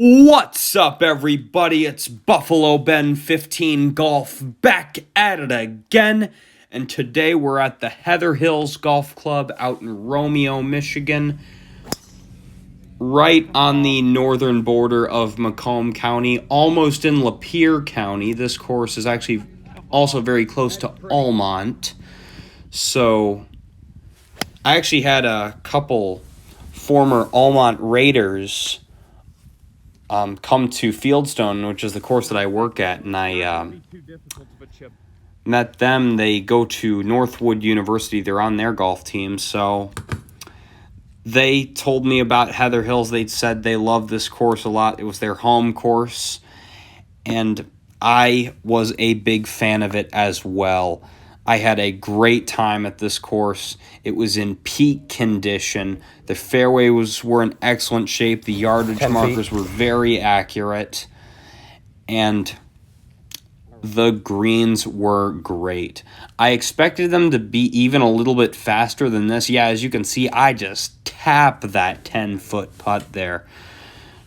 What's up, everybody? It's Buffalo Ben 15 Golf back at it again. And today we're at the Heather Hills Golf Club out in Romeo, Michigan, right on the northern border of Macomb County, almost in Lapeer County. This course is actually also very close to Almont. So I actually had a couple former Almont Raiders come to Fieldstone, which is the course that I work at, and I met them. They go to Northwood University. They're on their golf team, so they told me about Heather Hills. They said they loved this course a lot. It was their home course, and I was a big fan of it as well. I had a great time at this course. It was in peak condition. The fairways were in excellent shape. The yardage markers were very accurate. And the greens were great. I expected them to be even a little bit faster than this. Yeah, as you can see, I just tap that 10-foot putt there.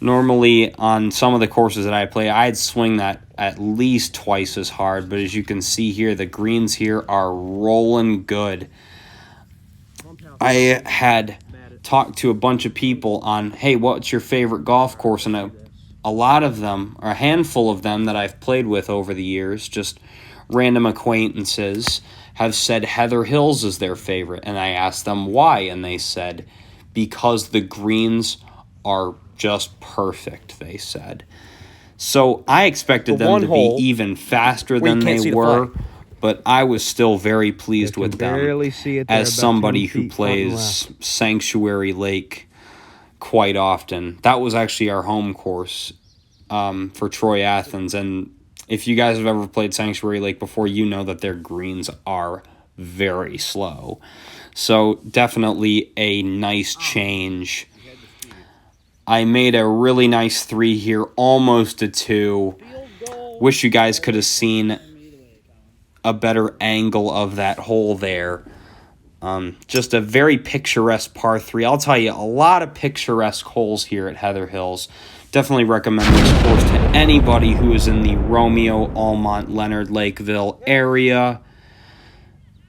Normally, on some of the courses that I play, I'd swing that at least twice as hard. But as you can see here, the greens here are rolling good. I had talked to a bunch of people on, hey, what's your favorite golf course? And a lot of them, or a handful of them that I've played with over the years, just random acquaintances, have said Heather Hills is their favorite. And I asked them why, and they said, because the greens are just perfect, they said. So I expected them to be even faster than they were, but I was still very pleased with them as somebody who plays Sanctuary Lake quite often. That was actually our home course for Troy Athens, and if you guys have ever played Sanctuary Lake before, you know that their greens are very slow. So definitely a nice change. I made a really nice 3 here, almost a 2. Wish you guys could have seen a better angle of that hole there. Just a very picturesque par 3. I'll tell you, a lot of picturesque holes here at Heather Hills. Definitely recommend this course to anybody who is in the Romeo, Almont, Leonard, Lakeville area,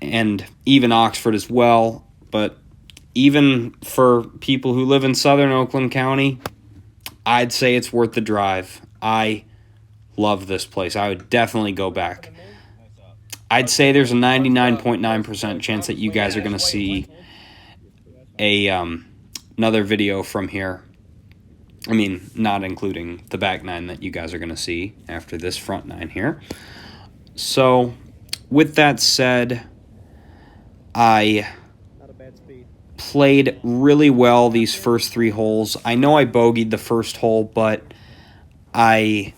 and even Oxford as well. But even for people who live in Southern Oakland County, I'd say it's worth the drive. I love this place. I would definitely go back. I'd say there's a 99.9% chance that you guys are going to see another video from here. I mean, not including the back 9 that you guys are going to see after this front 9 here. So, with that said, I played really well these first 3 holes. I know I bogeyed the first hole, but I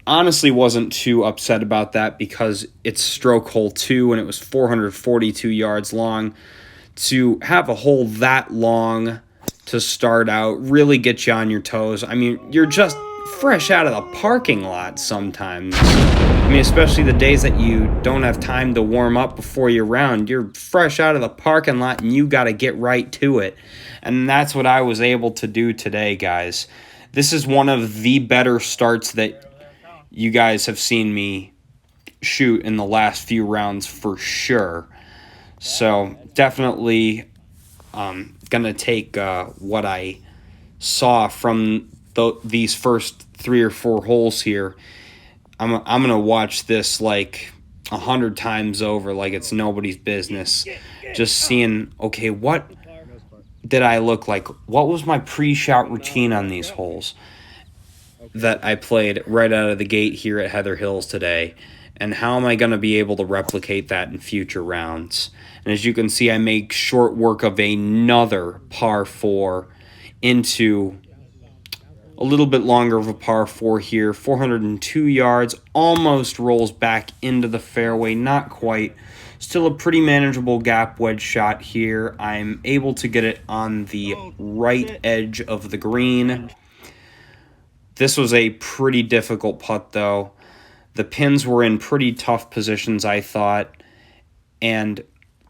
honestly wasn't too upset about that because it's stroke hole 2 and it was 442 yards long. To have a hole that long to start out really gets you on your toes. I mean, you're just fresh out of the parking lot sometimes. I mean, especially the days that you don't have time to warm up before your round. You're fresh out of the parking lot and you got to get right to it. And that's what I was able to do today, guys. This is one of the better starts that you guys have seen me shoot in the last few rounds for sure. So definitely going to take what I saw from these first 3 or 4 holes here. I'm going to watch this like 100 times over like it's nobody's business. Just seeing, okay, what did I look like? What was my pre-shot routine on these holes that I played right out of the gate here at Heather Hills today? And how am I going to be able to replicate that in future rounds? And as you can see, I make short work of another par 4 into a little bit longer of a par 4 here. 402 yards, almost rolls back into the fairway, not quite. Still a pretty manageable gap wedge shot here. I'm able to get it on the right edge of the green. This was a pretty difficult putt, though. The pins were in pretty tough positions, I thought. And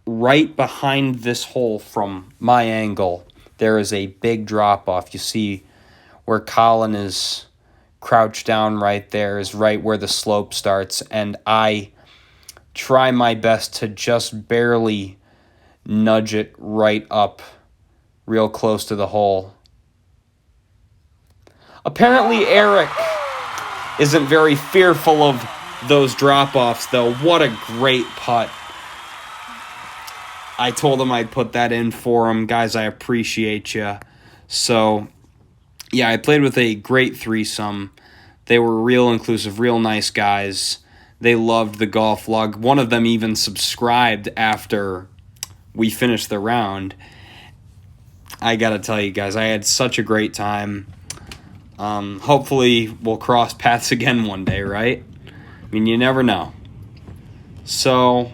right behind this hole from my angle, there is a big drop-off. You see where Colin is crouched down right there is right where the slope starts, and I try my best to just barely nudge it right up real close to the hole. Apparently Eric isn't very fearful of those drop-offs, though. What a great putt. I told him I'd put that in for him. Guys, I appreciate you. So, yeah, I played with a great threesome. They were real inclusive, real nice guys. They loved the golf vlog. One of them even subscribed after we finished the round. I gotta tell you guys, I had such a great time. Hopefully we'll cross paths again one day, right? I mean, you never know. So,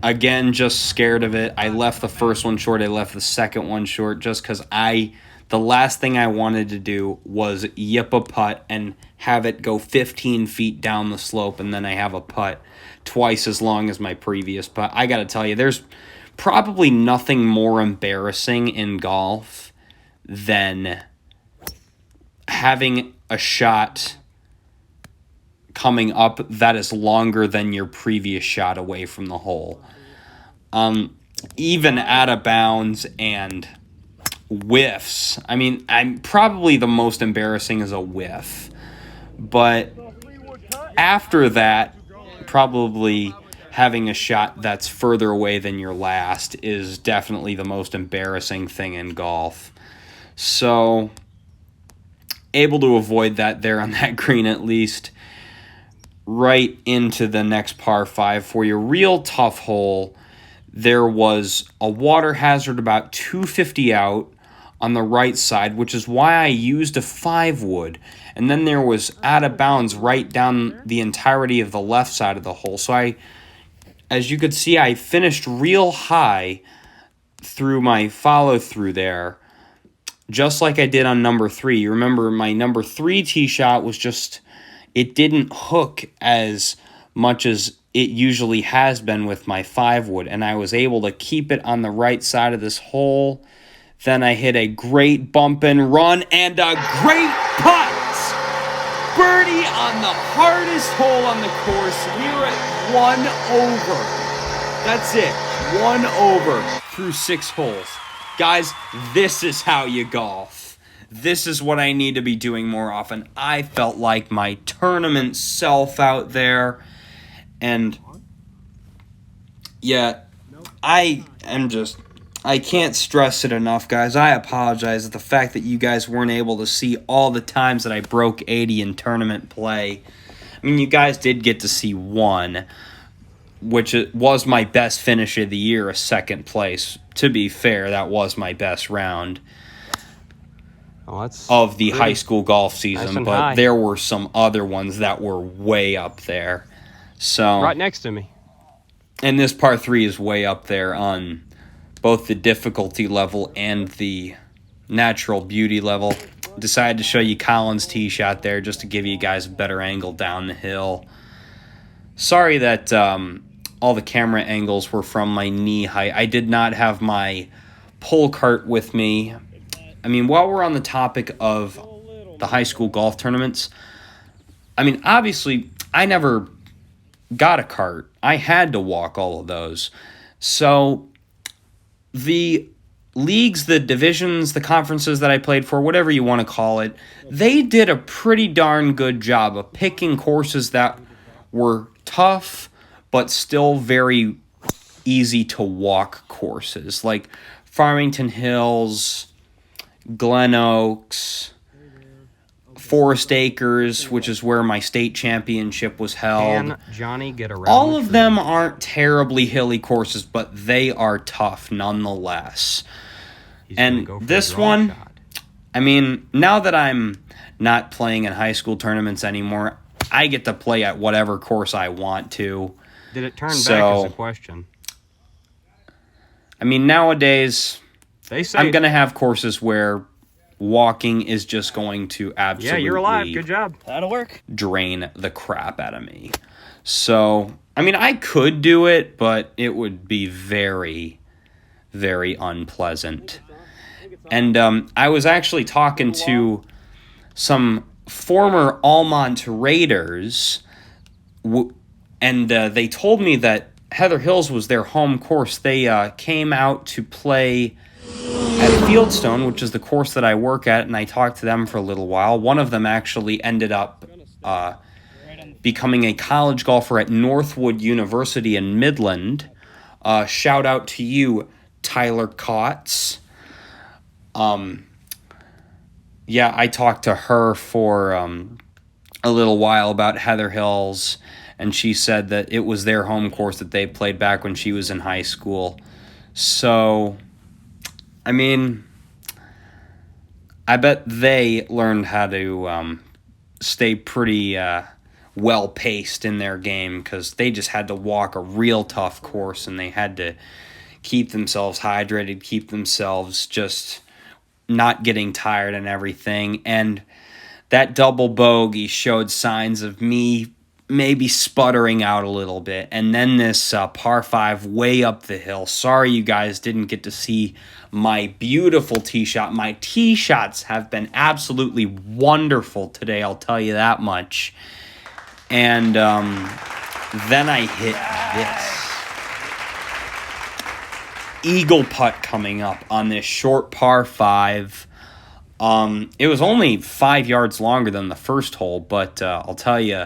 again, just scared of it. I left the first one short. I left the second one short just because the last thing I wanted to do was yip a putt and have it go 15 feet down the slope, and then I have a putt twice as long as my previous putt. I got to tell you, there's probably nothing more embarrassing in golf than having a shot coming up that is longer than your previous shot away from the hole. Even out of bounds and whiffs. I mean, I'm probably the most embarrassing is a whiff. But after that, probably having a shot that's further away than your last is definitely the most embarrassing thing in golf. So, able to avoid that there on that green at least. Right into the next par 5 for your real tough hole. There was a water hazard about 250 out on the right side, which is why I used a 5-wood. And then there was out of bounds right down the entirety of the left side of the hole. So as you could see, I finished real high through my follow-through there, just like I did on number 3. You remember my number 3 tee shot was just, it didn't hook as much as it usually has been with my 5-wood, and I was able to keep it on the right side of this hole. Then I hit a great bump and run and a great putt! Birdie on the hardest hole on the course. We were at 1 over. That's it. 1 over through 6 holes. Guys, this is how you golf. This is what I need to be doing more often. I felt like my tournament self out there. And yeah, I can't stress it enough, guys. I apologize for the fact that you guys weren't able to see all the times that I broke 80 in tournament play. I mean, you guys did get to see one, which was my best finish of the year, a second place. To be fair, that was my best round of the high school golf season, nice, but there were some other ones that were way up there. So right next to me. And this par 3 is way up there on both the difficulty level and the natural beauty level. Decided to show you Colin's tee shot there just to give you guys a better angle down the hill. Sorry that all the camera angles were from my knee height. I did not have my pull cart with me. I mean, while we're on the topic of the high school golf tournaments, I mean, obviously, I never got a cart. I had to walk all of those. So the leagues, the divisions, the conferences that I played for, whatever you want to call it, they did a pretty darn good job of picking courses that were tough but still very easy to walk courses, like Farmington Hills, Glen Oaks, Forest Acres, which is where my state championship was held. Can Johnny get around? All of them aren't terribly hilly courses, but they are tough nonetheless. And this one, I mean, now that I'm not playing in high school tournaments anymore, I get to play at whatever course I want to. Did it turn back is a question. I mean, nowadays, they say I'm going to have courses where walking is just going to absolutely... Yeah, you're alive. Good job. That'll work. ...drain the crap out of me. So, I mean, I could do it, but it would be very, very unpleasant. And I was actually talking to some former Almont Raiders, and they told me that Heather Hills was their home course. They came out to play at Fieldstone, which is the course that I work at, and I talked to them for a little while. One of them actually ended up becoming a college golfer at Northwood University in Midland. Shout out to you, Tyler Kotz. Yeah, I talked to her for a little while about Heather Hills, and she said that it was their home course that they played back when she was in high school. So, I mean, I bet they learned how to stay pretty well-paced in their game, because they just had to walk a real tough course, and they had to keep themselves hydrated, keep themselves just not getting tired and everything. And that double bogey showed signs of me maybe sputtering out a little bit. And then this par 5 way up the hill. Sorry you guys didn't get to see my beautiful tee shot. My tee shots have been absolutely wonderful today, I'll tell you that much. And then I hit this eagle putt coming up on this short par 5. It was only 5 yards longer than the first hole, but I'll tell you,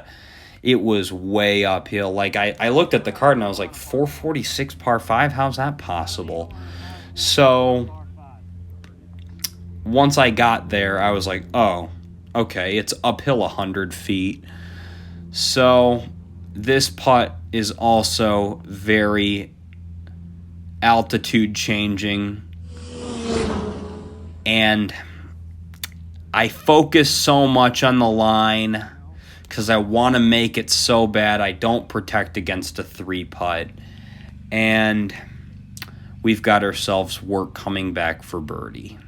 it was way uphill. Like, I looked at the card and I was like, 446 par 5? How's that possible? So once I got there, I was like, oh, okay, it's uphill 100 feet. So this putt is also very altitude changing, and I focus so much on the line because I want to make it so bad I don't protect against a 3-putt. And we've got ourselves work coming back for birdie.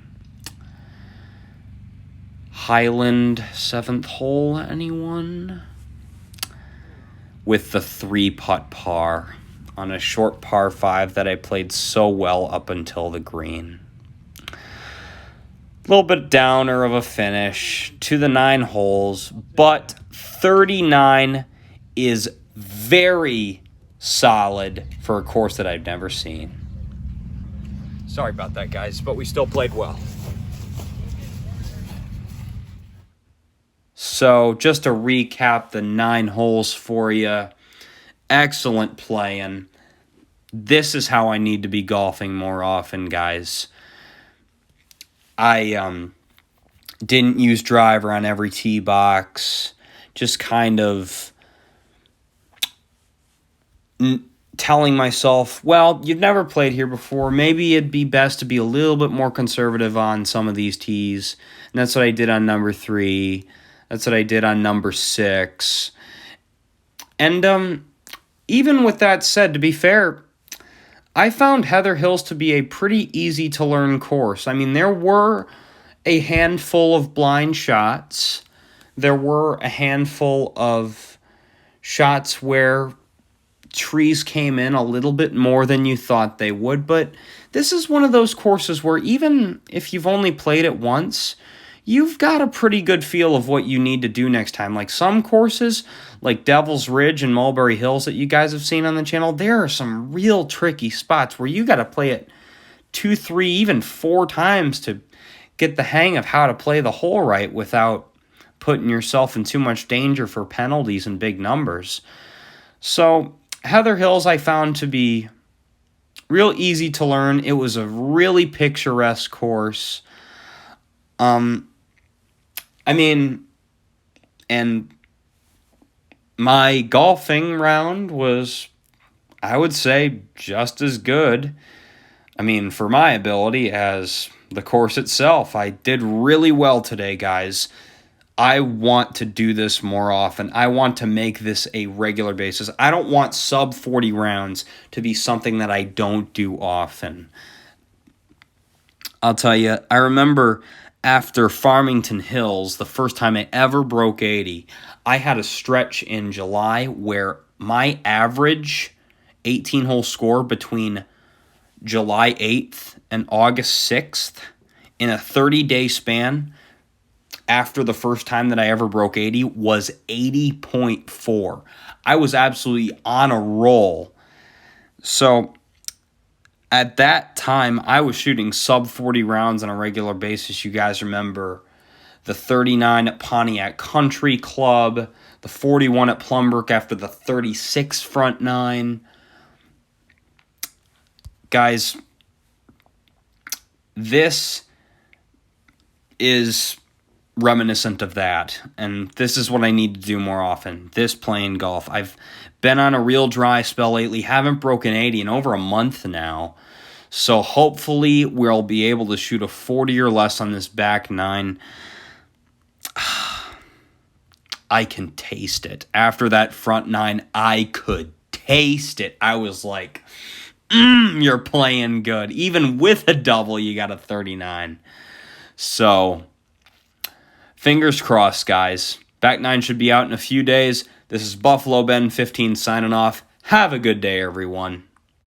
Highland 7th hole, anyone? With the 3-putt par on a short par 5 that I played so well up until the green. A little bit downer of a finish to the 9 holes, but 39 is very solid for a course that I've never seen. Sorry about that, guys, but we still played well. So just to recap the 9 holes for you, excellent playing. This is how I need to be golfing more often, guys. I didn't use driver on every tee box, just kind of telling myself, well, you've never played here before. Maybe it'd be best to be a little bit more conservative on some of these tees. And that's what I did on number 3. That's what I did on number 6. And even with that said, to be fair, I found Heather Hills to be a pretty easy-to-learn course. I mean, there were a handful of blind shots. There were a handful of shots where trees came in a little bit more than you thought they would. But this is one of those courses where even if you've only played it once, you've got a pretty good feel of what you need to do next time. Like some courses, like Devil's Ridge and Mulberry Hills that you guys have seen on the channel, there are some real tricky spots where you got to play it 2, 3, even 4 times to get the hang of how to play the hole right without putting yourself in too much danger for penalties and big numbers. So Heather Hills I found to be real easy to learn. It was a really picturesque course. I mean, and my golfing round was, I would say, just as good, I mean, for my ability as the course itself. I did really well today, guys. I want to do this more often. I want to make this a regular basis. I don't want sub 40 rounds to be something that I don't do often. I'll tell you, I remember after Farmington Hills, the first time I ever broke 80, I had a stretch in July where my average 18-hole score between July 8th and August 6th, in a 30-day span after the first time that I ever broke 80 was 80.4. I was absolutely on a roll. So at that time, I was shooting sub 40 rounds on a regular basis. You guys remember the 39 at Pontiac Country Club, the 41 at Plumbrook after the 36 front nine. Guys, this is reminiscent of that, and this is what I need to do more often, this playing golf. I've been on a real dry spell lately, haven't broken 80 in over a month now, so hopefully we'll be able to shoot a 40 or less on this back nine. I can taste it. After that front nine, I could taste it. I was like, you're playing good. Even with a double, you got a 39. So, fingers crossed, guys. Back nine should be out in a few days. This is Buffalo Ben 15 signing off. Have a good day, everyone.